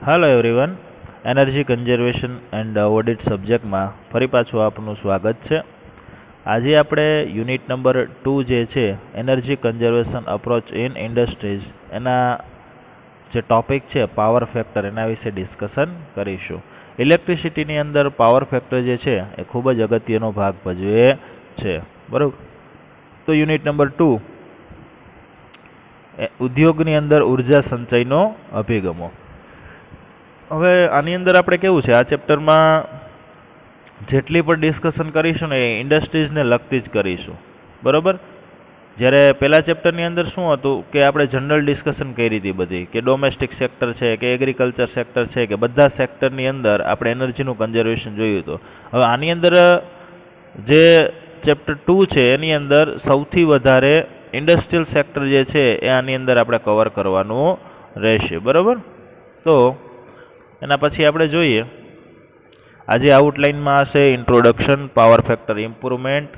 Hello everyone, energy conservation and audit સબ્જેક્ટમાં ફરી પાછું આપનું સ્વાગત છે. આજે આપણે યુનિટ નંબર 2 જે છે energy conservation approach in industries એના જે ટોપિક છે પાવર ફેક્ટર એના વિશે ડિસ્કશન કરીશું. ઇલેક્ટ્રિસિટીની અંદર પાવર ફેક્ટર જે છે એ ખૂબ જ અગત્યનો ભાગ ભજવે છે, બરાબર. તો યુનિટ નંબર 2 ઉદ્યોગની અંદર ઉર્જા સંચયનો અભિગમો. હવે આની અંદર આપણે કેવું છે, આ ચેપ્ટરમાં જેટલી પણ ડિસ્કશન કરીશું ને એ ઇન્ડસ્ટ્રીઝને લગતી જ કરીશું, બરાબર. જ્યારે પહેલા ચેપ્ટરની અંદર શું હતું કે આપણે જનરલ ડિસ્કશન કરી હતી બધી, કે ડોમેસ્ટિક સેક્ટર છે કે એગ્રીકલ્ચર સેક્ટર છે કે બધા સેક્ટરની અંદર આપણે એનર્જીનું કન્ઝર્વેશન જોયું હતું. હવે આની અંદર જે ચેપ્ટર 2 છે એની અંદર સૌથી વધારે ઇન્ડસ્ટ્રીયલ સેક્ટર જે છે એ આની અંદર આપણે કવર કરવાનું રહેશે, બરાબર. તો એના પછી આપણે જોઈએ આજે આઉટલાઇનમાં હશે introduction, power factor improvement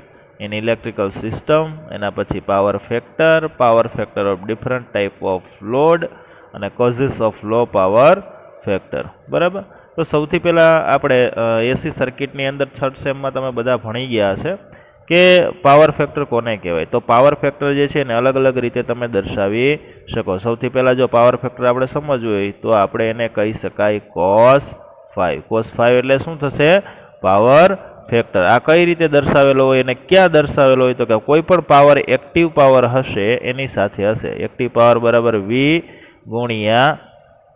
in electrical system, એના પછી power factor of different type of load અને causes of low power factor, બરાબર. તો સૌથી પહેલાં આપણે એસી સર્કિટની અંદર થર્ડ સેમમાં તમે બધા ભણી ગયા હશે કે પાવર ફેક્ટર કોને કહેવાય. તો પાવર ફેક્ટર જે છે એને અલગ અલગ રીતે તમે દર્શાવી શકો. સૌથી પહેલાં જો પાવર ફેક્ટર આપણે સમજવું હોય તો આપણે એને કહી શકાય cos 5. cos 5 એટલે શું થશે? Power factor. આ કઈ રીતે દર્શાવેલો હોય અને ક્યાં દર્શાવેલો હોય? તો કે કોઈ પણ પાવર એક્ટિવ પાવર હશે એની સાથે હશે. એક્ટિવ પાવર બરાબર V ગુણ્યા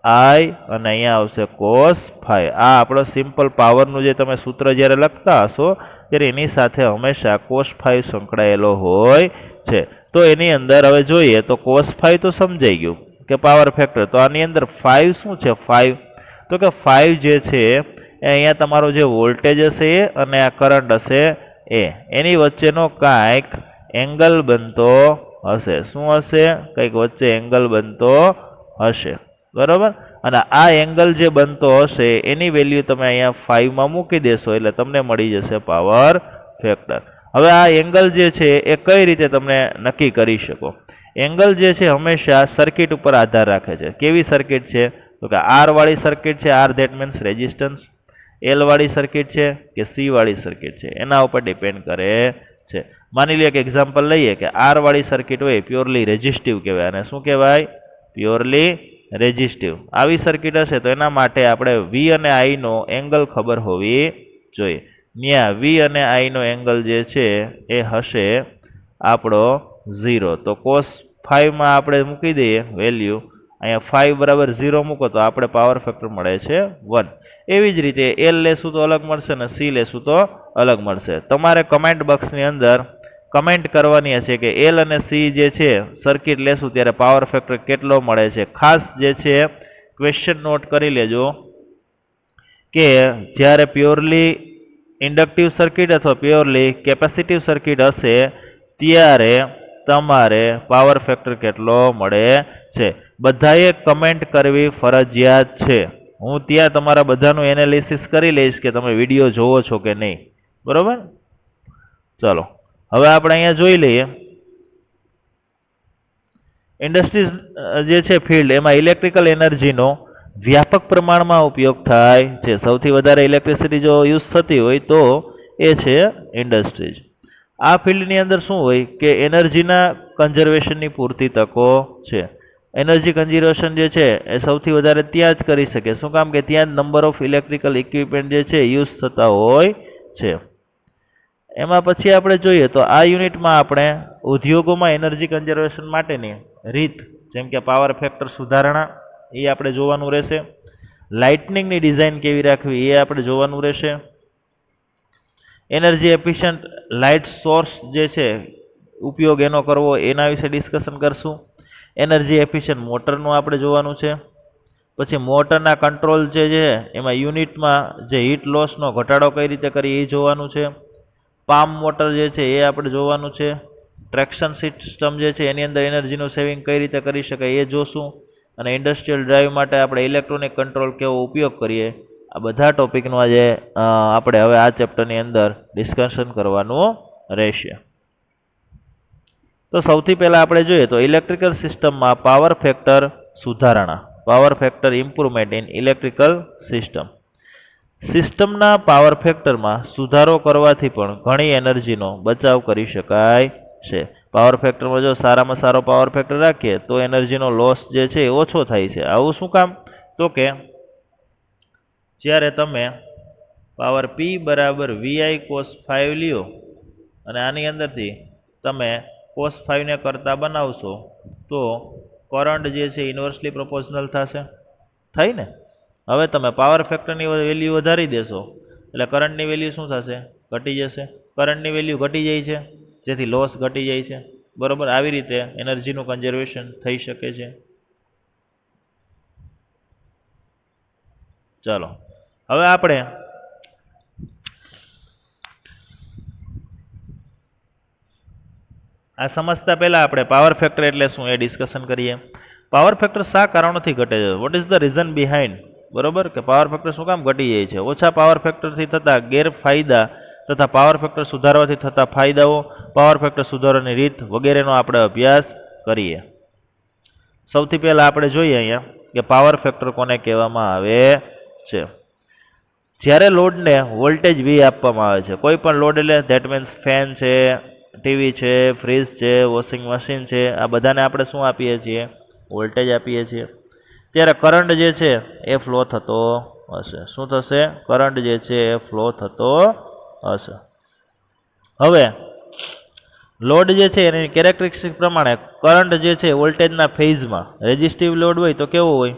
I અને અહીંયા આવશે cos 5. આ આપણો સિમ્પલ પાવરનું જે તમે સૂત્ર જ્યારે લખતા હશો ત્યારે એની સાથે હંમેશા cos 5 સંકળાયેલો હોય છે. તો એની અંદર હવે જોઈએ તો cos 5 તો સમજાઈ ગયું કે પાવર ફેક્ટર. તો આની અંદર 5 શું છે? 5 તો કે 5 જે છે એ અહીંયા તમારો જે વોલ્ટેજ હશે એ અને આ કરંટ હશે એ એની વચ્ચેનો કાંઈક એંગલ બનતો હશે. શું હશે? કંઈક વચ્ચે એંગલ બનતો હશે, બરાબર. અને આ એંગલ જે બનતો હશે એની વેલ્યુ તમે અહીંયા 5માં મૂકી દેશો એટલે તમને મળી જશે પાવર ફેક્ટર. હવે આ એંગલ જે છે એ કઈ રીતે તમે નક્કી કરી શકો? એંગલ જે છે હંમેશા સર્કિટ ઉપર આધાર રાખે છે. કેવી સર્કિટ છે? તો કે આર વાળી સર્કિટ છે, R that means resistance. L વાળી સર્કિટ છે કે સી વાળી સર્કિટ છે, એના ઉપર ડિપેન્ડ કરે છે. માની લો એક એક્ઝામ્પલ લઈએ કે આર વાળી સર્કિટ હોય પ્યોરલી રેઝિસ્ટિવ કહેવાય, અને શું કહેવાય? Purely resistive. આવી સર્કિટ હશે તો એના માટે આપણે વી અને આઈનો એંગલ ખબર હોવી જોઈએ. ત્યાં વી અને આઈનો એંગલ જે છે એ હશે આપણો 0. તો cos 5માં આપણે મૂકી દઈએ વેલ્યુ, અહીંયા 5 બરાબર 0 મૂકો તો આપણે પાવર ફેક્ટર મળે છે 1. એવી જ રીતે એલ લેશું તો અલગ મળશે અને સી લેશું તો અલગ મળશે. તમારે કમેન્ટ બોક્સની અંદર કમેન્ટ કરવાની હશે કે એલ અને સી જે છે સર્કિટ લેશું ત્યારે પાવર ફેક્ટર કેટલો મળે છે. ખાસ જે છે ક્વેશ્ચન નોટ કરી લેજો કે જ્યારે પ્યોરલી ઇન્ડક્ટિવ સર્કિટ અથવા પ્યોરલી કેપેસિટિવ સર્કિટ હશે ત્યારે તમારે પાવર ફેક્ટર કેટલો મળે છે. બધાએ કમેન્ટ કરવી ફરજિયાત છે. હું ત્યાં તમારા બધાનું એનાલિસિસ કરી લઈશ કે તમે વિડીયો જોવો છો કે નહીં, બરાબર. ચલો હવે આપણે અહીંયા જોઈ લઈએ ઇન્ડસ્ટ્રીઝ જે છે ફિલ્ડ, એમાં ઇલેક્ટ્રિકલ એનર્જીનો વ્યાપક પ્રમાણમાં ઉપયોગ થાય છે. સૌથી વધારે ઇલેક્ટ્રિસિટી જો યુઝ થતી હોય તો એ છે ઇન્ડસ્ટ્રીઝ. આ ફિલ્ડની અંદર શું હોય કે એનર્જીના કન્ઝર્વેશનની પૂરતી તકો છે. એનર્જી કન્ઝર્વેશન જે છે એ સૌથી વધારે ત્યાં જ કરી શકે. શું કામ? કે ત્યાં જ નંબર ઓફ ઇલેક્ટ્રિકલ ઇક્વિપમેન્ટ જે છે યુઝ થતા હોય છે. એમાં પછી આપણે જોઈએ તો આ યુનિટમાં આપણે ઉદ્યોગોમાં એનર્જી કન્ઝર્વેશન માટેની રીત, જેમ કે પાવર ફેક્ટર સુધારણા એ આપણે જોવાનું રહેશે. લાઇટનિંગની ડિઝાઇન કેવી રાખવી એ આપણે જોવાનું રહેશે. એનર્જી એફિશિયન્ટ લાઇટ સોર્સ જે છે ઉપયોગ એનો કરવો એના વિશે ડિસ્કશન કરશું. એનર્જી એફિશિયન્ટ મોટરનું આપણે જોવાનું છે. પછી મોટરના કંટ્રોલ જે છે એમાં યુનિટમાં જે હીટ લોસનો ઘટાડો કઈ રીતે કરીએ એ જોવાનું છે. પામ મોટર જે છે એ આપણે જોવાનું છે. ટ્રેક્શન સિસ્ટમ જે છે એની અંદર એનર્જીનું સેવિંગ કઈ રીતે કરી શકાય એ જોશું. અને ઇન્ડસ્ટ્રીયલ ડ્રાઈવ માટે આપણે ઇલેક્ટ્રોનિક કંટ્રોલ કેવો ઉપયોગ કરીએ, આ બધા ટોપિકનું આજે આપણે હવે આ ચેપ્ટરની અંદર ડિસ્કશન કરવાનું રહેશે. તો સૌથી પહેલાં આપણે જોઈએ તો ઇલેક્ટ્રિકલ સિસ્ટમમાં પાવર ફેક્ટર સુધારણા. Power factor improvement in electrical system. સિસ્ટમના પાવર ફેક્ટરમાં સુધારો કરવાથી પણ ઘણી એનર્જીનો બચાવ કરી શકાય છે. પાવર ફેક્ટરમાં જો સારામાં સારો પાવર ફેક્ટર રાખીએ તો એનર્જીનો લોસ જે છે એ ઓછો થાય છે. આવું શું કામ? તો કે જ્યારે તમે પાવર P બરાબર VI cos 5 લ્યો અને આની અંદરથી તમે cos 5 ને કરતા બનાવશો તો કરંટ જે છે ઇન્વર્સલી પ્રોપોર્શનલ થશે. થાય ને? હવે તમે પાવર ફેક્ટરની વેલ્યુ વધારી દેશો એટલે કરંટની વેલ્યુ શું થશે? ઘટી જશે. કરંટની વેલ્યુ ઘટી જાય છે જેથી લોસ ઘટી જાય છે. બરોબર, આવી રીતે એનર્જીનું કન્ઝર્વેશન થઈ શકે છે. ચાલો હવે આપણે આ સમજતા પહેલાં આપણે પાવર ફેક્ટર એટલે શું એ ડિસ્કશન કરીએ. પાવર ફેક્ટર શા કારણોથી ઘટે છે? What is the reason behind? બરોબર, કે પાવર ફેક્ટર શું કામ ઘટી જાય છે? ઓછા પાવર ફેક્ટરથી થતા ગેરફાયદા તથા પાવર ફેક્ટર સુધારવાથી થતા ફાયદાઓ, પાવર ફેક્ટર સુધારવાની રીત વગેરેનો આપણે અભ્યાસ કરીએ. સૌથી પહેલાં આપણે જોઈએ અહીંયા કે પાવર ફેક્ટર કોને કહેવામાં આવે છે. જ્યારે લોડને વોલ્ટેજ V આપવામાં આવે છે, કોઈ પણ લોડ એટલે ધેટ મીન્સ ફેન છે, ટીવી છે, ફ્રીજ છે, વોશિંગ મશીન છે, આ બધાને આપણે શું આપીએ છીએ? વોલ્ટેજ આપીએ છીએ. ત્યારે કરંટ જે છે એ ફ્લો થતો હશે. શું થશે? કરંટ જે છે એ ફ્લો થતો હશે. હવે લોડ જે છે એની કેરેક્ટરિસ્ટિક પ્રમાણે કરંટ જે છે વોલ્ટેજના ફેઝમાં, રેઝિસ્ટિવ લોડ હોય તો કેવો હોય?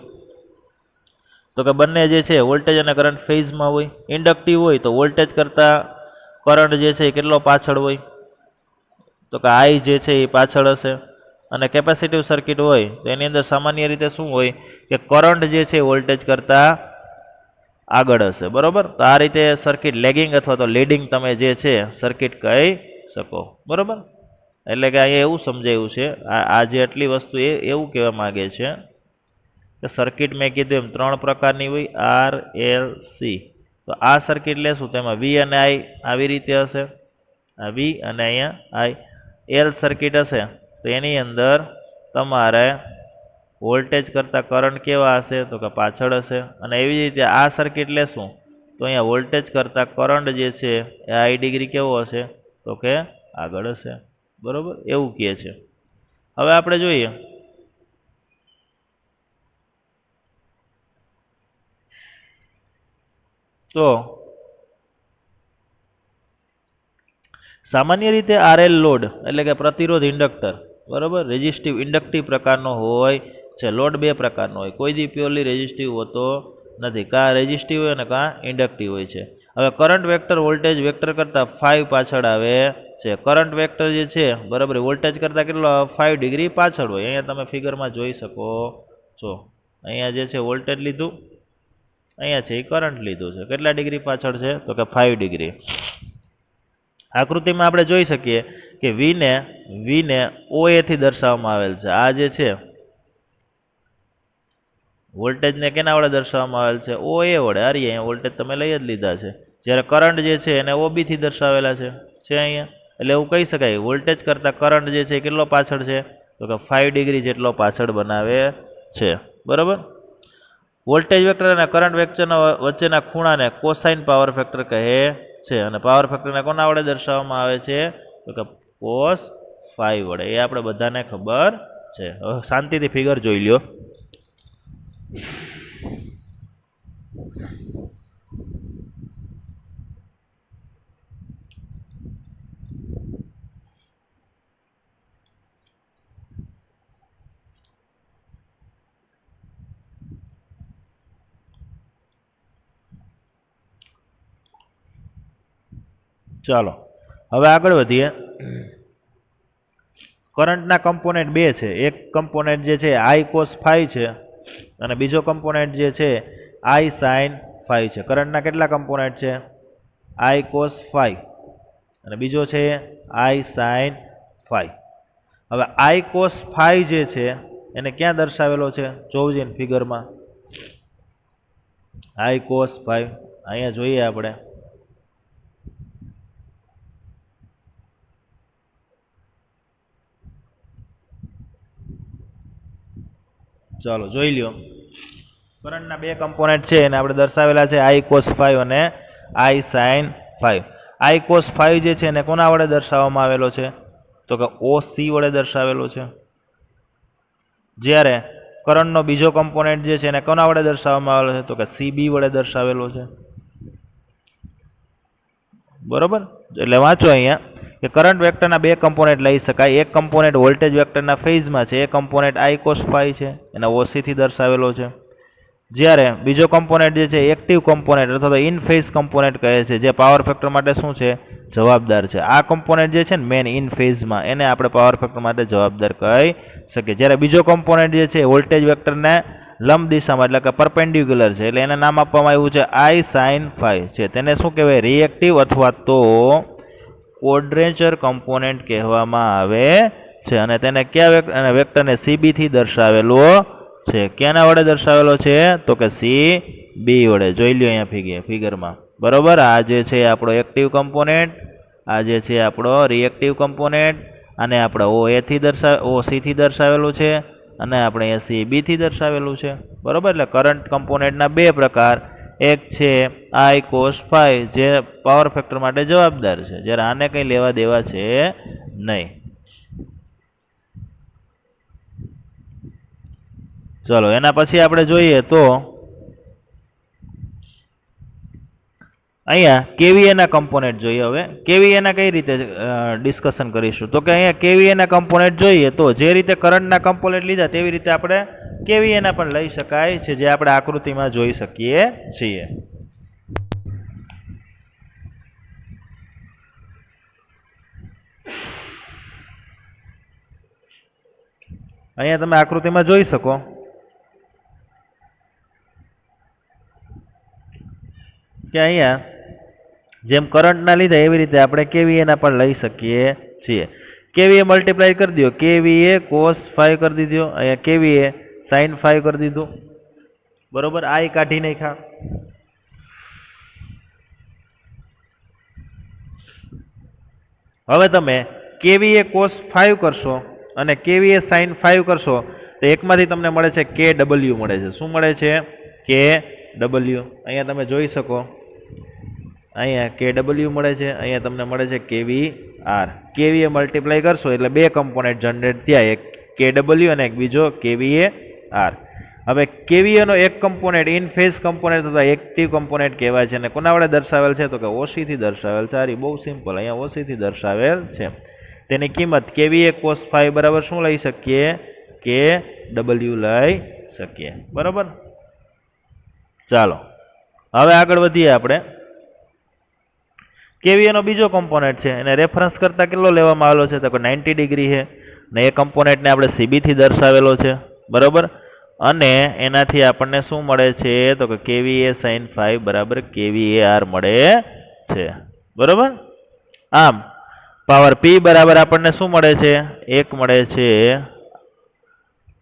તો કે બંને જે છે વોલ્ટેજ અને કરંટ ફેઝમાં હોય. ઇન્ડક્ટિવ હોય તો વોલ્ટેજ કરતાં કરંટ જે છે એ કેટલો પાછળ હોય? તો કે I જે છે એ પાછળ હશે. અને કેપેસિટિવ સર્કિટ હોય તો એની અંદર સામાન્ય રીતે શું હોય કે કરંટ જે છે વોલ્ટેજ કરતાં આગળ હશે. બરોબર, તો આ રીતે સર્કિટ લેગિંગ અથવા તો લીડિંગ તમે જે છે સર્કિટ કહી શકો. બરોબર, એટલે કે અહીંયા એવું સમજાયું છે, આ જે આટલી વસ્તુ એવું કહેવા માગે છે કે સર્કિટ મેં કીધું એમ 3 પ્રકારની હોય, R, L, C. તો આ સર્કિટ લેશું તેમાં V અને I આવી રીતે હશે. આ V અને અહીંયા I. L સર્કિટ હશે તો એની અંદર તમારે વોલ્ટેજ કરતાં કરંટ કેવા હશે? તો કે પાછળ હશે. અને એવી જ રીતે આ સર્કિટ લેશું તો અહીંયા વોલ્ટેજ કરતાં કરંટ જે છે એ I ડિગ્રી કેવો હશે? તો કે આગળ હશે. બરોબર, એવું કહે છે. હવે આપણે જોઈએ તો સામાન્ય રીતે RL લોડ એટલે કે પ્રતિરોધ ઇન્ડક્ટર, બરોબર, રેઝિસ્ટિવ ઇન્ડક્ટિવ પ્રકારનો હોય છે. લોડ બે પ્રકારનો હોય, કોઈ દી પ્યોરલી રેઝિસ્ટિવ હોતો નથી. કાં રેઝિસ્ટિવ હોય અને કાં ઇન્ડક્ટિવ હોય છે. હવે કરંટ વેક્ટર વોલ્ટેજ વેક્ટર કરતાં 5 પાછળ આવે છે. કરંટ વેક્ટર જે છે બરાબર વોલ્ટેજ કરતાં કેટલો 5 ડિગ્રી પાછળ હોય. અહીંયા તમે ફિગરમાં જોઈ શકો છો. અહીંયા જે છે વોલ્ટેજ લીધું, અહીંયા છે એ કરંટ લીધું છે. કેટલા ડિગ્રી પાછળ છે? તો કે 5 ડિગ્રી. આકૃતિમાં આપણે જોઈ શકીએ કે વીને OA થી દર્શાવવામાં આવેલ છે. આ જે છે વોલ્ટેજને કેના વડે દર્શાવવામાં આવેલ છે? OA વડે. અહીંયા વોલ્ટેજ તમે લઈ જ લીધા છે. જ્યારે કરંટ જે છે એને OB થી દર્શાવેલા છે અહીંયા. એટલે એવું કહી શકાય વોલ્ટેજ કરતાં કરંટ જે છે કેટલો પાછળ છે? તો કે 5 ડિગ્રી જેટલો પાછળ બનાવે છે. બરાબર, વોલ્ટેજ વેક્ટર અને કરંટ વેક્ટરના વચ્ચેના ખૂણાને કોસાઇન પાવર ફેક્ટર કહે છે. અને પાવર ફેક્ટરને કોના વડે દર્શાવવામાં આવે છે? તો કે cos 5 વડે. એ આપણે બધાને ખબર છે. હવે શાંતિથી ફિગર જોઈ લ્યો. ચાલો હવે આગળ વધીએ. કરંટના કમ્પોનેન્ટ બે છે. એક કમ્પોનેન્ટ જે છે I cos 5 છે અને બીજો કમ્પોનેન્ટ જે છે I sin 5 છે. કરંટના કેટલા કમ્પોનેન્ટ છે? I cos 5 અને બીજો છે I sin 5. હવે I cos 5 જે છે એને ક્યાં દર્શાવેલો છે? જોવજો ફિગરમાં. I cos 5 અહીંયા જોઈએ આપણે. ચાલો જોઈ લ્યો. કરંટના બે કમ્પોનેન્ટ છે એને આપણે દર્શાવેલા છે I cos ફાઈવ અને I sin five. I cos five જે છે એને કોના વડે દર્શાવવામાં આવેલો છે? તો કે OC વડે દર્શાવેલો છે. જ્યારે કરંટનો બીજો કમ્પોનેન્ટ જે છે એને કોના વડે દર્શાવવામાં આવેલો છે? તો કે CB વડે દર્શાવેલો છે. બરોબર, એટલે વાંચો અહીંયા કે કરંટ વેક્ટરના બે કમ્પોનેન્ટ લઈ શકાય. એક કમ્પોનેન્ટ વોલ્ટેજ વેક્ટરના ફેઝમાં છે, એ કમ્પોનેન્ટ I cos ફાઈવ છે, એને OC થી દર્શાવેલો છે. જ્યારે બીજો કમ્પોનેન્ટ જે છે એક્ટિવ કમ્પોનેન્ટ અથવા તો ઇન ફેઝ કમ્પોનેન્ટ કહે છે, જે પાવર ફેક્ટર માટે શું છે? જવાબદાર છે. આ કમ્પોનેન્ટ જે છે ને મેન ઇન ફેઝમાં, એને આપણે પાવર ફેક્ટર માટે જવાબદાર કહી શકીએ. જ્યારે બીજો કમ્પોનેન્ટ જે છે વોલ્ટેજ વેક્ટરને લંબ દિશામાં એટલે કે પરપેન્ડિક્યુલર છે, એટલે એને નામ આપવામાં આવ્યું છે I sin ફાઈવ છે. તેને શું કહેવાય? રિએક્ટિવ અથવા તો ક્વોડ્રેચર કમ્પોનેન્ટ કહેવામાં આવે છે. અને તેને કયા વેક્ટરને CB થી દર્શાવેલો છે? ક્યાંના વડે દર્શાવેલો છે? તો કે CB વડે. જોઈ લ્યો અહીંયા ફિગરમાં. બરોબર, આ જે છે આપણો એક્ટિવ કમ્પોનેન્ટ, આ જે છે આપણો રિએક્ટિવ કમ્પોનેન્ટ, અને આપણે OC થી દર્શાવેલું છે, અને આપણે અહીંયા CB થી દર્શાવેલું છે. બરોબર, એટલે કરંટ કમ્પોનેન્ટના બે પ્રકાર. એક છે I cos ફાઈવ, જે પાવર ફેક્ટર માટે જવાબદાર છે, જ્યારે આને કંઈ લેવા દેવા છે નહીં. ચલો એના પછી આપણે જોઈએ તો અહીંયા કેવીએના કમ્પોનેન્ટ જોઈએ. હવે કેવીએના કઈ રીતે ડિસ્કશન કરીશું? તો કે અહીંયા કેવીએના કમ્પોનેન્ટ જોઈએ તો જે રીતે કરંટના કમ્પોનેન્ટ લીધા તેવી રીતે આપણે કેવીએના પણ લઈ શકાય છે, જે આપણે આકૃતિમાં જોઈ શકીએ છીએ. અહીંયા તમે આકૃતિમાં જોઈ શકો કે અહીંયા જેમ કરંટના લીધા એવી રીતે આપણે કેવીએના પણ લઈ શકીએ છીએ. કેવીએ મલ્ટીપ્લાય કરી દો, કેવીએ કોસ ફાઈવ કરી દીધો, અહીંયા કેવીએ સાઇન ફાઈવ કરી દીધું. બરોબર, I કાઢી નાખ્યા. હવે તમે કેવીએ કોસ ફાઈવ કરશો અને કેવીએ સાઇન ફાઈવ કરશો તો એકમાંથી તમને મળે છે KW મળે છે. શું મળે છે? KW. અહીંયા તમે જોઈ શકો, અહીંયા KW મળે છે, અહીંયા તમને મળે છે KVR. કેવીએ મલ્ટીપ્લાય કરશો એટલે બે કમ્પોનેન્ટ જનરેટ થયા, એક KW અને એક બીજો KVAR. હવે કેવીએનો એક કમ્પોનેન્ટ ઇન ફેઝ કમ્પોનેન્ટ અથવા એક્ટિવ કમ્પોનેન્ટ કહેવાય છે, અને કોના વડે દર્શાવેલ છે? તો કે OC થી દર્શાવેલ છે. આ બહુ સિમ્પલ, અહીંયા OC થી દર્શાવેલ છે. તેની કિંમત કેવીએ કોસ ફાઈવ બરાબર શું લઈ શકીએ? KW લઈ શકીએ. બરાબર, ચાલો હવે આગળ વધીએ. આપણે કેવીએનો બીજો કમ્પોનેન્ટ છે, એને રેફરન્સ કરતાં કેટલો લેવામાં આવેલો છે? તો કે 90 ડિગ્રી છે, અને એ કમ્પોનેન્ટને આપણે CB થી દર્શાવેલો છે. બરાબર, અને એનાથી આપણને શું મળે છે? તો કે કેવીએ સાઇન ફાઈવ બરાબર KVAR મળે છે. બરાબર, આમ પાવર P બરાબર આપણને શું મળે છે? 1 મળે છે.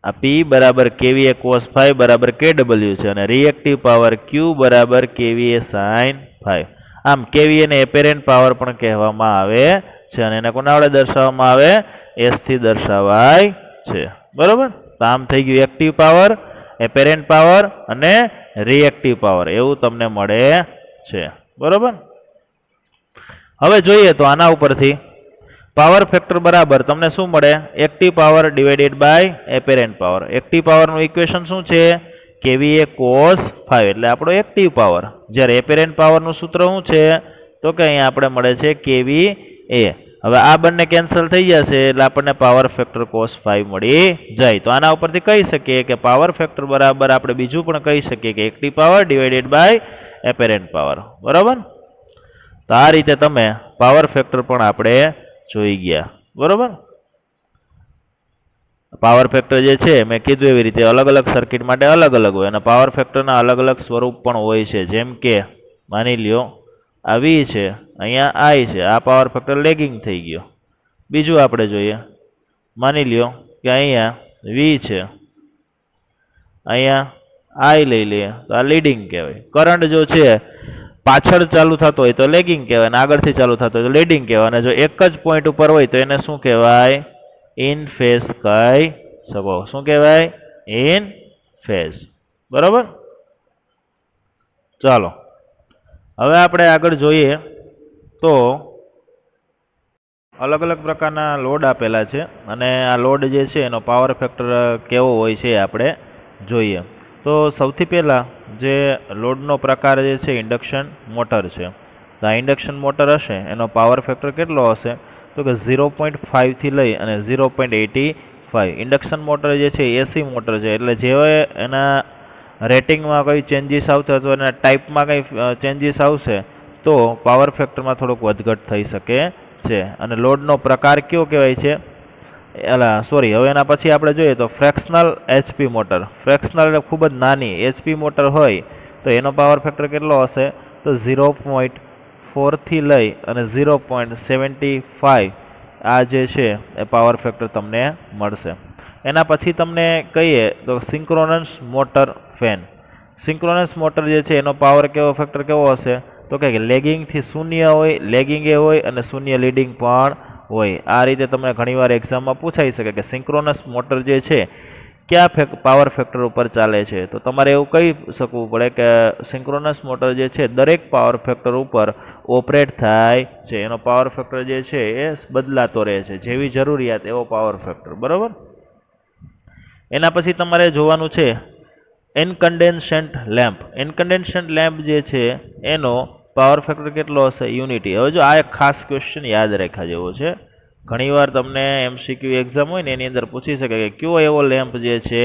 આ P બરાબર કેવીએ કોસ ફાઈવ બરાબર KW છે, અને રિએક્ટિવ પાવર Q બરાબર કેવીએ સાઇન ફાઈવ. આમ કેવીએને એપેરેન્ટ પાવર પણ કહેવામાં આવે છે, અને એને કોના વડે દર્શાવવામાં આવે? S થી દર્શાવાય છે. બરોબર, તો આમ થઈ ગયું એક્ટિવ પાવર, એપેરેન્ટ પાવર અને રિએક્ટિવ પાવર, એવું તમને મળે છે. બરોબર, હવે જોઈએ તો આના ઉપરથી પાવર ફેક્ટર બરાબર તમને શું મળે? Active power divided by apparent power. Active પાવરનું ઇક્વેશન શું છે? કેવીએ કોસ ફાઈવ, એટલે આપણો એક્ટિવ પાવર. જ્યારે એપેરેન્ટ પાવરનું સૂત્ર શું છે? તો કે અહીંયા આપણે મળે છે KVA. હવે આ બંને કેન્સલ થઈ જશે એટલે આપણને પાવર ફેક્ટર કોસ ફાઈવ મળી જાય. તો આના ઉપરથી કહી શકીએ કે પાવર ફેક્ટર બરાબર આપણે બીજું પણ કહી શકીએ કે active power divided by apparent power. બરાબર, તો આ રીતે તમે પાવર ફેક્ટર પણ આપણે જોઈ ગયા. બરાબર, પાવર ફેક્ટર જે છે મેં કીધું એવી રીતે અલગ અલગ સર્કિટ માટે અલગ અલગ હોય, અને પાવર ફેક્ટરના અલગ અલગ સ્વરૂપ પણ હોય છે. જેમ કે માની લ્યો આ V છે, અહીંયા I છે, આ પાવર ફેક્ટર લેગિંગ થઈ ગયો. બીજું આપણે જોઈએ, માની લ્યો કે અહીંયા V છે, અહીંયા I લઈ લઈએ તો આ લીડિંગ કહેવાય. કરંટ જો છે પાછળ ચાલુ થતો હોય તો લેગિંગ કહેવાય, અને આગળથી ચાલુ થતો હોય તો લીડિંગ કહેવાય. અને જો એક જ પોઈન્ટ ઉપર હોય તો એને શું કહેવાય? ઇન ફેઝ કહી શકો. શું કહેવાય? In phase. બરાબર, ચાલો હવે આપણે આગળ જોઈએ તો અલગ અલગ પ્રકારના લોડ આપેલા છે અને આ લોડ જે છે એનો પાવર ફેક્ટર કેવો હોય છે એ આપણે જોઈએ. તો સૌથી પહેલાં જે લોડનો પ્રકાર જે છે ઇન્ડક્શન મોટર છે. તો આ ઇન્ડક્શન મોટર હશે એનો પાવર ફેક્ટર કેટલો હશે તો કે 0.5થી લઈ અને 0.85. ઇન્ડક્શન મોટર જે છે એસી મોટર છે એટલે જેવા એના રેટિંગમાં કંઈ ચેન્જીસ આવશે અથવા એના ટાઈપમાં કંઈ ચેન્જીસ આવશે તો પાવર ફેક્ટરમાં થોડુંક વધઘટ થઈ શકે છે. અને લોડનો પ્રકાર કયો કહેવાય છે હવે એના પછી આપણે જોઈએ તો ફ્રેક્શનલ એચપી મોટર. ફ્રેક્શનલ એટલે ખૂબ જ નાની એચપી મોટર હોય તો એનો પાવર ફેક્ટર કેટલો હશે તો 0.4થી લઈ અને 0.75 આ જે છે એ પાવર ફેક્ટર તમને મળશે. એના પછી તમને કહીએ તો synchronous motor fan. Synchronous motor જે છે એનો પાવર ફેક્ટર કેવો હશે તો કે લેગિંગથી શૂન્ય હોય, લેગિંગે હોય અને શૂન્ય લીડિંગ પણ હોય. આ રીતે તમને ઘણીવાર એક્ઝામમાં પૂછાઈ શકે કે સિંક્રોનસ મોટર જે છે કયા પાવર ફેક્ટર ઉપર ચાલે છે. તો તમારે એવું કહી શકવું પડે કે સિંક્રોનસ મોટર જે છે દરેક પાવર ફેક્ટર ઉપર ઓપરેટ થાય છે. એનો પાવર ફેક્ટર જે છે એ બદલાતો રહે છે, જેવી જરૂરિયાત એવો પાવર ફેક્ટર. બરાબર. એના પછી તમારે જોવાનું છે ઇનકન્ડેન્સન્ટ લેમ્પ. ઇનકન્ડેન્સન્ટ લેમ્પ જે છે એનો પાવર ફેક્ટર કેટલો હશે યુનિટી. હવે જો આ એક ખાસ ક્વેશ્ચન યાદ રાખ્યા જેવો છે. ઘણીવાર તમને એમસીક્યુ એક્ઝામ હોય ને એની અંદર પૂછી શકે કે કયો એવો લેમ્પ જે છે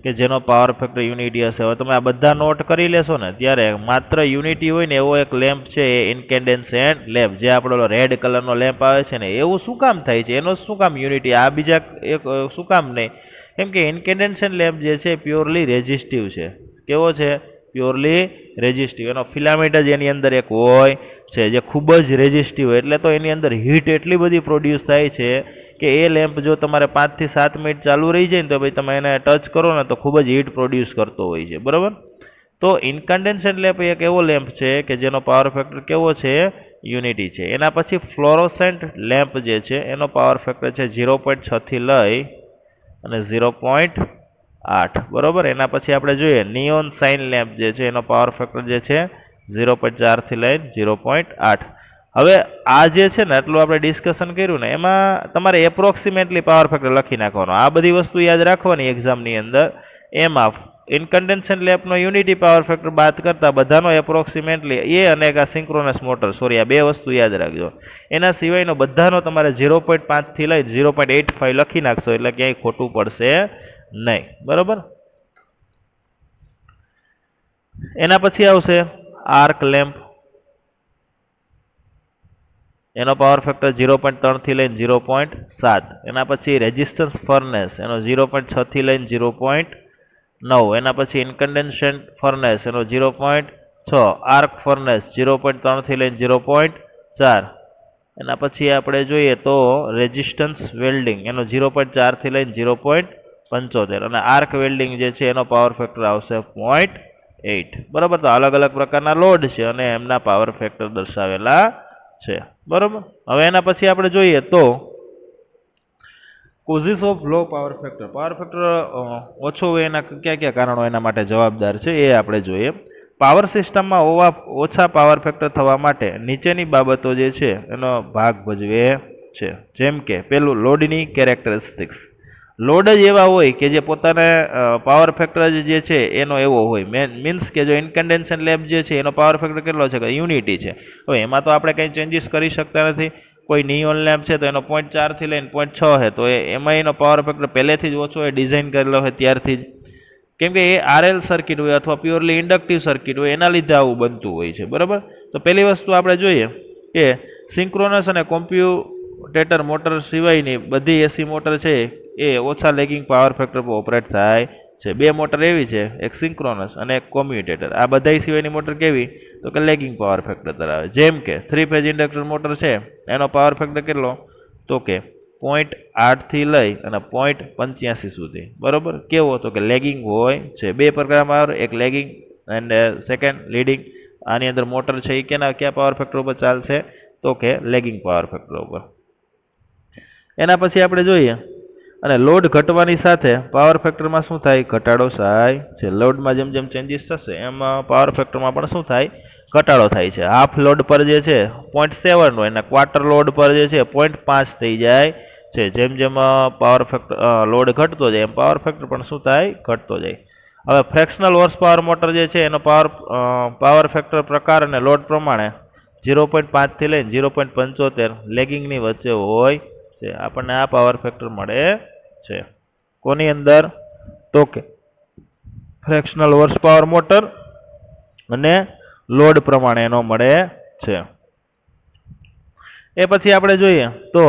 કે જેનો પાવર ફેક્ટર યુનિટી હશે. હવે તમે આ બધા નોટ કરી લેશો ને ત્યારે માત્ર યુનિટી હોય ને એવો એક લેમ્પ છે એ ઇનકેન્ડેન્સન્ટ લેમ્પ, જે આપણો રેડ કલરનો લેમ્પ આવે છે ને એવું શું કામ થાય છે, એનો શું કામ યુનિટી, આ બીજા એક શું કામ નહીં? કેમ કે ઇનકેન્ડેન્સન્ટ લેમ્પ જે છે પ્યોરલી રેઝિસ્ટિવ છે. કેવો છે? Purely resistive. એનો ફિલામેન્ટ જ એની અંદર એક હોય છે જે ખૂબ જ રેઝિસ્ટિવ હોય, એટલે તો એની અંદર હીટ એટલી બધી પ્રોડ્યુસ થાય છે કે એ લેમ્પ જો તમારે 5 થી 7 મિનિટ ચાલુ રહી જાય ને તો ભાઈ તમે એને ટચ કરો ને તો ખૂબ જ હીટ પ્રોડ્યુસ કરતો હોય છે. બરાબર. તો ઇનકન્ડેન્સન્ટ લેમ્પ એક એવો લેમ્પ છે કે જેનો પાવર ફેક્ટર કેવો છે યુનિટી છે. એના પછી ફ્લોરોસેન્ટ લેમ્પ જે છે એનો પાવર ફેક્ટર છે 0.6થી લઈ અને 0.8. બરાબર. એના પછી આપણે જોઈએ નિયોન સાઇન લેમ્પ જે છે એનો પાવર ફેક્ટર જે છે 0.4થી લઈને 0.8. હવે આ જે છે ને એટલું આપણે ડિસ્કશન કર્યું ને એમાં તમારે એપ્રોક્સિમેટલી પાવર ફેક્ટર લખી નાખવાનો. આ બધી વસ્તુ યાદ રાખવાની એક્ઝામની અંદર. એમાં ઇનકન્ડેન્સન્ટ લેમ્પનો યુનિટી પાવર ફેક્ટર બાદ કરતાં બધાનો એપ્રોક્સિમેટલી એ અને આ સિંક્રોનસ મોટર આ બે વસ્તુ યાદ રાખજો. એના સિવાયનો બધાનો તમારે 0.5થી લઈ 0.85 લખી નાખશો એટલે ક્યાંય ખોટું પડશે નહીં. બરાબર. એના પછી આવશે આર્ક લેમ્પ. એનો પાવર ફેક્ટર 0.3થી લઈને 0.7. એના પછી રેઝિસ્ટન્સ ફર્નેસ એનો 0.6થી લઈને 0.9. એના પછી ઇનકન્ડેન્સન્ટ ફર્નેસ એનો 0.6. આર્ક ફર્નેસ 0.3થી લઈને 0.4. એના પછી આપણે જોઈએ તો રેઝિસ્ટન્સ વેલ્ડિંગ એનો 0.4થી લઈને 0.75. અને આર્ક વેલ્ડિંગ જે છે એનો પાવર ફેક્ટર આવશે 0.8. બરાબર. તો અલગ અલગ પ્રકારના લોડ છે અને એમના પાવર ફેક્ટર દર્શાવેલા છે. બરાબર. હવે એના પછી આપણે જોઈએ તો causes of low power factor. Power factor ઓછો હોય એના કયા કયા કારણો એના માટે જવાબદાર છે એ આપણે જોઈએ. પાવર સિસ્ટમમાં ઓછા પાવર ફેક્ટર થવા માટે નીચેની બાબતો જે છે એનો ભાગ ભજવે છે. જેમ કે પેલું લોડની કેરેક્ટરિસ્ટિક્સ. લોડ જ એવા હોય કે જે પોતાને પાવર ફેક્ટર જે છે એનો એવો હોય. મીન્સ કે જો ઇનકન્ડેન્સન્ટ લેમ્પ જે છે એનો પાવર ફેક્ટર કેટલો છે કે યુનિટી છે. હવે એમાં તો આપણે કંઈ ચેન્જીસ કરી શકતા નથી. કોઈ નિયોન લેમ્પ છે તો એનો 0.4થી લઈને 0.6 છે તો એમાં એનો પાવર ફેક્ટર પહેલેથી જ ઓછો હોય, ડિઝાઇન કરેલો હોય ત્યારથી જ. કેમ કે એ આરએલ સર્કિટ હોય અથવા પ્યોરલી ઇન્ડક્ટિવ સર્કિટ હોય એના લીધે આવું બનતું હોય છે. બરાબર. તો પહેલી વસ્તુ આપણે જોઈએ કે સિંક્રોનસ અને કોમ્પ્યુટેટર મોટર સિવાયની બધી એસી મોટર છે એ ઓછા લેગિંગ પાવર ફેક્ટર પર ઓપરેટ થાય છે. બે મોટર એવી છે, એક સિંક્રોનસ અને એક કોમ્યુટેટર. આ બધા સિવાયની મોટર કેવી તો કે લેગિંગ પાવર ફેક્ટર ધરાવે. જેમ કે 3 ફેઝ ઇન્ડક્ટર મોટર છે એનો પાવર ફેક્ટર કેટલો તો કે 0.8થી લઈ અને 0.85 સુધી. બરાબર. કેવો તો કે લેગિંગ હોય છે. બે પ્રકારના પાવર, એક લેગિંગ એન્ડ સેકન્ડ લીડિંગ. આની અંદર મોટર છે એ કયા પાવર ફેક્ટર ઉપર ચાલશે તો કે લેગિંગ પાવર ફેક્ટર ઉપર. એના પછી આપણે જોઈએ અને લોડ ઘટવાની સાથે પાવર ફેક્ટરમાં શું થાય? ઘટાડો થાય છે. લોડમાં જેમ જેમ ચેન્જીસ થશે એમ પાવર ફેક્ટરમાં પણ શું થાય? ઘટાડો થાય છે. હાફ લોડ પર જે છે 0.7 હોય અને ક્વાર્ટર લોડ પર જે છે 0.5 થઈ જાય છે. જેમ જેમ પાવર ફેક્ટર લોડ ઘટતો જાય એમ પાવર ફેક્ટર પણ શું થાય? ઘટતો જાય. હવે ફ્રેક્શનલ હોર્સ પાવર મોટર જે છે એનો પાવર ફેક્ટર પ્રકાર અને લોડ પ્રમાણે 0.5 થી લઈને 0.75 લેગિંગની વચ્ચે હોય છે. આપણને આ પાવર ફેક્ટર મળે છે કોની અંદર? તો કે ફ્રેક્શનલ હોર્સ પાવર મોટર અને લોડ પ્રમાણે એનો મળે છે. એ પછી આપણે જોઈએ તો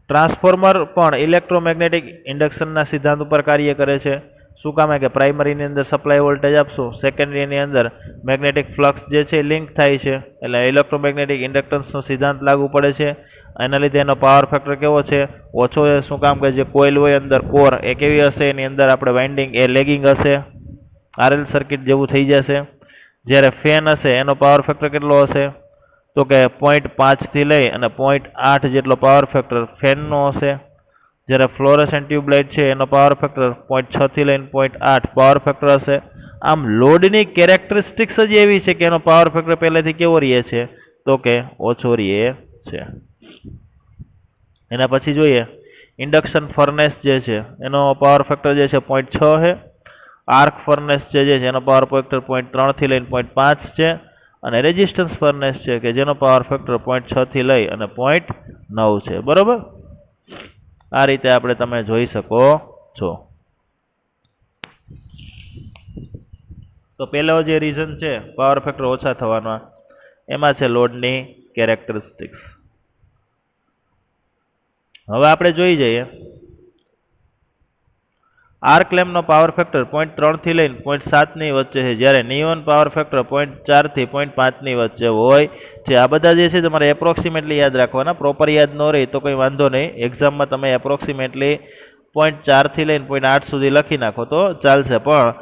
ટ્રાન્સફોર્મર પણ ઇલેક્ટ્રોમેગ્નેટિક ઇન્ડક્શનના સિદ્ધાંત ઉપર કાર્ય કરે છે. શું કામ કે પ્રાઇમરીની અંદર સપ્લાય વોલ્ટેજ આપશો, સેકન્ડરીની અંદર મેગ્નેટિક ફ્લક્સ જે છે લિંક થાય છે, એટલે ઇલેક્ટ્રોમેગ્નેટિક ઇન્ડક્ટન્સનો સિદ્ધાંત લાગુ પડે છે. એના લીધે એનો પાવર ફેક્ટર કેવો છે? ઓછો છે. શું કામ કે જે કોઇલ હોય અંદર કોર એ કેવી હશે? એની અંદર આપણે વાઇન્ડિંગ એ લેગિંગ હશે, આરએલ સર્કિટ જેવું થઈ જશે. જ્યારે ફેન હશે એનો પાવર ફેક્ટર કેટલો હશે? તો કે 0.5 થી લઈ અને 0.8 જેટલો પાવર ફેક્ટર ફેનનો હશે. જ્યારે ફ્લોરેસન્ટ ટ્યુબલાઇટ છે એનો પાવર ફેક્ટર 0.6 થી લઈને 0.8 પાવર ફેક્ટર હશે. આમ લોડની કેરેક્ટરિસ્ટિક્સ જ એવી છે કે એનો પાવર ફેક્ટર પહેલેથી કેવો રહે છે? તો કે ઓછો રહે છે. એના પછી જોઈએ ઇન્ડક્શન ફર્નેસ જે છે એનો પાવર ફેક્ટર જે છે 0.6 છે. આર્ક ફર્નેસ છે એનો પાવર ફેક્ટર 0.3 થી લઈને 0.5 છે. અને રેઝિસ્ટન્સ ફર્નેસ છે કે જેનો પાવર ફેક્ટર 0.6 થી લઈ અને 0.9 છે. બરોબર, આ રીતે આપણે તમે જોઈ શકો છો. તો પહેલો જે રીઝન છે પાવર ફેક્ટર ઓછા થવાનો એમાં છે લોડની કેરેક્ટરિસ્ટિક્સ. હવે આપણે જોઈ જઈએ આર્ક લેમ્પનો પાવર ફેક્ટર 0.3 થી લઈને 0.7 ની વચ્ચે છે, જ્યારે નિયોન પાવર ફેક્ટર 0.4 થી 0.5 ની વચ્ચે હોય છે. આ બધા જે છે તમારે એપ્રોક્સિમેટલી યાદ રાખવાના, પ્રોપર યાદ ન રહે તો કંઈ વાંધો નહીં. એક્ઝામમાં તમે એપ્રોક્સિમેટલી 0.4 થી લઈને 0.8 સુધી લખી નાખો તો ચાલશે. પણ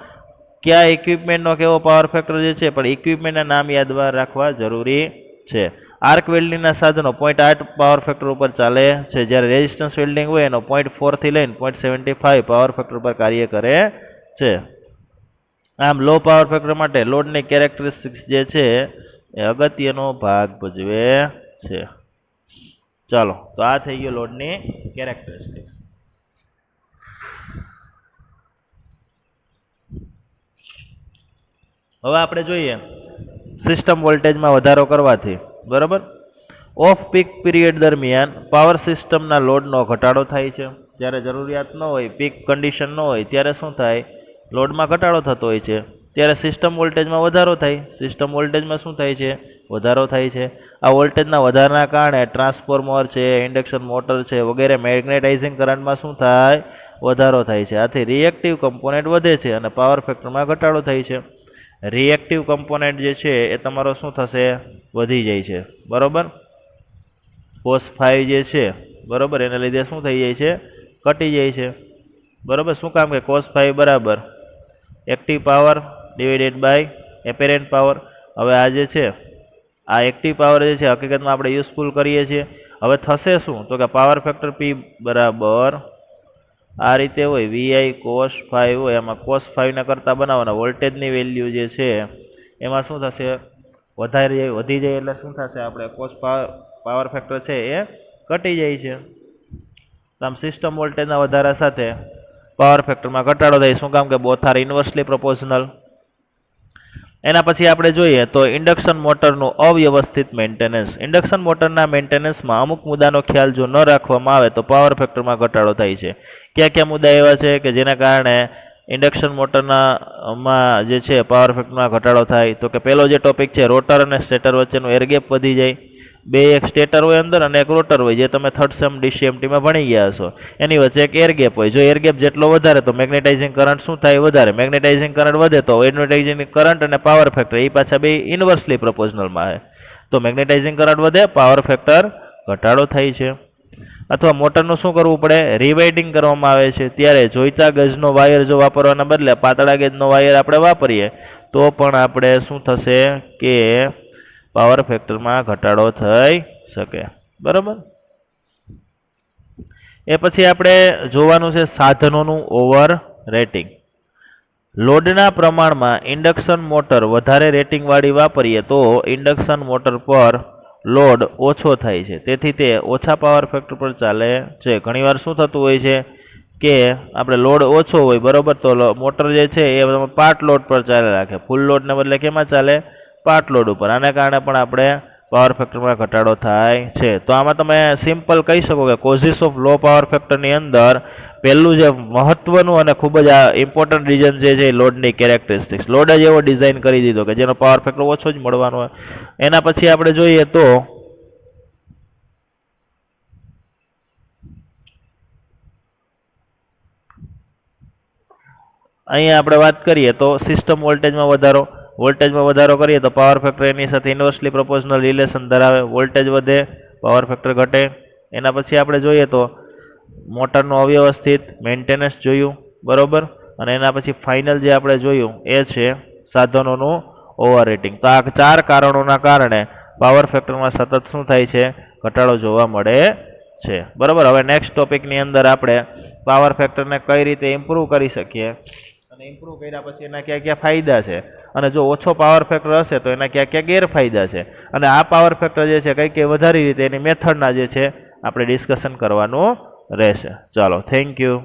કયા ઇક્વિપમેન્ટનો કેવો પાવર ફેક્ટર જે છે પણ ઇક્વિપમેન્ટના નામ યાદ રાખવા જરૂરી છે. આર્ક વેલ્ડિંગના સાધનો 0.8 પાવર ફેક્ટર ઉપર ચાલે છે, જ્યારે રેઝિસ્ટન્સ વેલ્ડિંગ હોય એનો 0.4 થી લઈને 0.75 પાવર ફેક્ટર પર કાર્ય કરે છે. આમ લો પાવર ફેક્ટર માટે લોડની કેરેક્ટરિસ્ટિક્સ જે છે એ અગત્યનો ભાગ ભજવે છે. ચાલો, તો આ થઈ ગયો લોડની કેરેક્ટરિસ્ટિક્સ. હવે આપણે જોઈએ સિસ્ટમ વોલ્ટેજમાં વધારો કરવાથી, બરાબર, ઓફ પીક પીરિયડ દરમિયાન પાવર સિસ્ટમના લોડનો ઘટાડો થાય છે. જ્યારે જરૂરિયાત ન હોય, પીક કન્ડિશન ન હોય ત્યારે શું થાય? લોડમાં ઘટાડો થતો હોય છે. ત્યારે સિસ્ટમ વોલ્ટેજમાં વધારો થાય. સિસ્ટમ વોલ્ટેજમાં શું થાય છે? વધારો થાય છે. આ વોલ્ટેજના વધારાના કારણે ટ્રાન્સફોર્મર છે, ઇન્ડક્શન મોટર છે વગેરે મેગ્નેટાઇઝિંગ કરંટમાં શું થાય? વધારો થાય છે. આથી રિએક્ટિવ કમ્પોનેન્ટ વધે છે અને પાવર ફેક્ટરમાં ઘટાડો થાય છે. રિએક્ટિવ કમ્પોનેન્ટ જે છે એ તમારો શું થશે? વધી જાય છે. બરાબર, cos 5 જે છે, બરાબર, એના લીધે શું થઈ જાય છે? ઘટી જાય છે. બરાબર, શું કામ કે cos 5 બરાબર active power divided by apparent power. હવે આ જે છે આ એક્ટિવ પાવર જે છે હકીકતમાં આપણે યુઝફુલ કરીએ છીએ. હવે થશે શું? તો કે પાવર ફેક્ટર P બરાબર આ રીતે હોય, VI cos 5 હોય, એમાં cos 5 કરતાં બનાવવાના વોલ્ટેજની વેલ્યુ જે છે એમાં શું થશે? વધી જાય એટલે શું થશે? આપણે cos પાવર ફેક્ટર છે એ ઘટી જાય છે. તો આમ સિસ્ટમ વોલ્ટેજના વધારા સાથે પાવર ફેક્ટરમાં ઘટાડો થાય. શું કામ કે બોથ આર ઇન્વર્સલી પ્રોપોર્શનલ. એના પછી આપણે જોઈએ તો ઇન્ડક્શન મોટરનું અવ્યવસ્થિત મેન્ટેનન્સ. ઇન્ડક્શન મોટરના મેન્ટેનન્સમાં અમુક મુદ્દાનો ખ્યાલ જો ન રાખવામાં આવે તો પાવર ફેક્ટરમાં ઘટાડો થાય છે. કયા કયા મુદ્દા એવા છે કે જેના કારણે ઇન્ડક્શન મોટરમાં જે છે પાવર ફેક્ટરમાં ઘટાડો થાય? તો કે પહેલો જે ટોપિક છે રોટર અને સ્ટેટર વચ્ચેનું એર ગેપ વધી જાય. એક સ્ટેટર હોય અંદર અને એક રોટર હોય, જે તમે થર્ડ સેમ DCMT-માં ભણી ગયા હશો. એની વચ્ચે એક એર ગેપ હોય. જો એર ગેપ જેટલો વધારે તો મેગ્નેટાઇઝિંગ કરંટ શું થાય? વધારે. મેગ્નેટાઇઝિંગ કરંટ વધે તો મેગ્નેટાઇઝિંગ કરંટ અને પાવર ફેક્ટર એ પાછા બે ઇન્વર્સલી પ્રોપોર્શનલમાં છે. તો મેગ્નેટાઇઝિંગ કરંટ વધે, પાવર ફેક્ટર ઘટાડો થાય છે. અથવા મોટરનું શું કરવું પડે? રિવાઇન્ડિંગ કરવામાં આવે છે. ત્યારે જોઈતા ગજનો વાયર જો વાપરવાના બદલે પાતળા ગેજનો વાયર આપણે વાપરીએ તો પણ આપણે શું થશે કે પાવર ફેક્ટરમાં ઘટાડો થઈ શકે. બરાબર, એ પછી આપણે જોવાનું છે સાધનોનું ઓવર રેટિંગ. લોડના પ્રમાણમાં ઇન્ડક્શન મોટર વધારે રેટિંગવાળી વાપરીએ તો ઇન્ડક્શન મોટર પર લોડ ઓછો થાય છે, તેથી તે ઓછા પાવર ફેક્ટર પર ચાલે છે. ઘણીવાર શું થતું હોય છે કે આપણે લોડ ઓછો હોય બરાબર, તો મોટર જે છે એ પાર્ટ લોડ પર ચાલે રાખે, ફૂલ લોડને બદલે કેમાં ચાલે? પાર્ટ લોડ ઉપર. આને કારણે પણ આપણે પાવર ફેક્ટરમાં ઘટાડો થાય છે. તો આમાં તમે સિમ્પલ કહી શકો કે કોઝિસ ઓફ લો પાવર ફેક્ટરની અંદર પહેલું જે મહત્વનું અને ખૂબ જ ઇમ્પોર્ટન્ટ રીઝન જે છે એ લોડની કેરેક્ટરિસ્ટિક્સ. લોડ જ એવો ડિઝાઇન કરી દીધો કે જેનો પાવર ફેક્ટર ઓછો જ મળવાનો હોય. એના પછી આપણે જોઈએ તો અહીંયા આપણે વાત કરીએ તો સિસ્ટમ વોલ્ટેજમાં વધારો કરીએ તો પાવર ફેક્ટર એની સાથે ઇન્વર્સલી પ્રોપોર્શનલ રિલેશન ધરાવે. વોલ્ટેજ વધે, પાવર ફેક્ટર ઘટે. એના પછી આપણે જોઈએ તો મોટરનું અવ્યવસ્થિત મેન્ટેનન્સ જોયું બરાબર, અને એના પછી ફાઇનલ જે આપણે જોયું એ છે સાધનોનું ઓવર રેટિંગ. તો આ 4 કારણોના કારણે પાવર ફેક્ટરમાં સતત શું થાય છે? ઘટાડો જોવા મળે છે બરાબર. હવે નેક્સ્ટ ટોપિકની અંદર આપણે પાવર ફેક્ટરને કઈ રીતે ઇમ્પ્રૂવ કરી શકીએ અને ઇમ્પ્રૂવ કર્યા પછી એના કયા કયા ફાયદા છે, અને જો ઓછો પાવર ફેક્ટર હશે તો એના કયા કયા ગેરફાયદા છે, અને આ પાવર ફેક્ટર જે છે કઈ કઈ વધારી રીતે એની મેથડના જે છે આપણે ડિસ્કશન કરવાનું રહેશે. ચાલો, થેન્ક યુ.